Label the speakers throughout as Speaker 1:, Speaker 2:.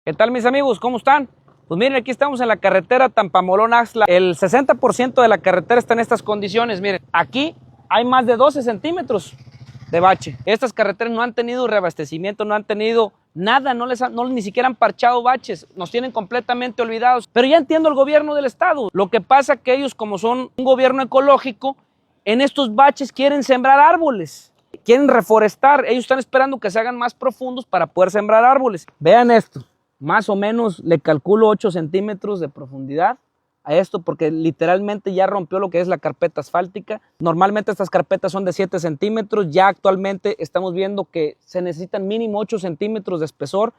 Speaker 1: ¿Qué tal, mis amigos? ¿Cómo están? Pues miren, aquí estamos en la carretera Tampamolón-Axtla. El 60% de la carretera está en estas condiciones. Miren, aquí hay más de 12 centímetros de bache. Estas carreteras no han tenido reabastecimiento, no han tenido nada, ni siquiera han parchado baches. Nos tienen completamente olvidados. Pero ya entiendo el gobierno del estado. Lo que pasa es que ellos, como son un gobierno ecológico, en estos baches quieren sembrar árboles. Quieren reforestar. Ellos están esperando que se hagan más profundos para poder sembrar árboles. Vean esto. Más o menos le calculo 8 centímetros de profundidad a esto, porque literalmente ya rompió lo que es la carpeta asfáltica. Normalmente estas carpetas son de 7 centímetros, ya actualmente estamos viendo que se necesitan mínimo 8 centímetros de espesor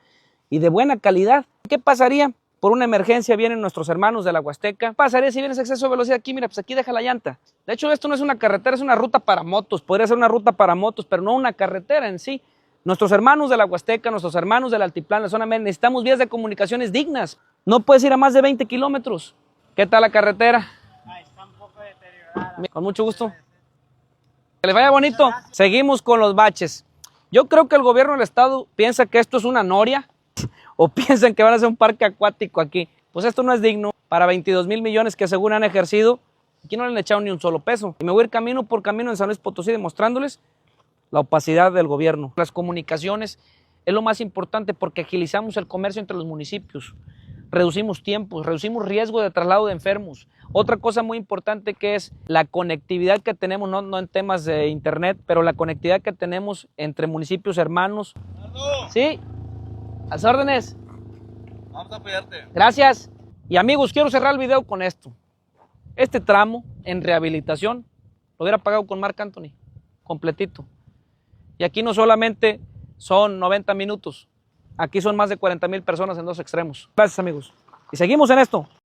Speaker 1: y de buena calidad. ¿Qué pasaría? Por una emergencia vienen nuestros hermanos de la Huasteca. ¿Qué pasaría si vienes a exceso de velocidad aquí? Mira, pues aquí deja la llanta. De hecho, esto no es una carretera, es una ruta para motos. Podría ser una ruta para motos, pero no una carretera en sí. Nuestros hermanos de la Huasteca, nuestros hermanos del altiplano, la zona media, necesitamos vías de comunicaciones dignas. No puedes ir a más de 20 kilómetros. ¿Qué tal la carretera?
Speaker 2: Está un poco deteriorada.
Speaker 1: Con mucho gusto. Que les vaya bonito. Seguimos con los baches. Yo creo que el gobierno del estado piensa que esto es una noria o piensan que van a hacer un parque acuático aquí. Pues esto no es digno. Para 22 mil millones que según han ejercido, aquí no le han echado ni un solo peso. Y me voy a ir camino por camino en San Luis Potosí demostrándoles la opacidad del gobierno. Las comunicaciones es lo más importante porque agilizamos el comercio entre los municipios, reducimos tiempos, reducimos riesgo de traslado de enfermos. Otra cosa muy importante que es la conectividad que tenemos, no en temas de internet, pero la conectividad que tenemos entre municipios hermanos. Sí, a las órdenes.
Speaker 2: Vamos a apoyarte.
Speaker 1: Gracias. Y amigos, quiero cerrar el video con esto. Este tramo en rehabilitación lo hubiera pagado con Marc Anthony, completito. Y aquí no solamente son 90 minutos, aquí son más de 40,000 personas en dos extremos. Gracias, amigos. Y seguimos en esto.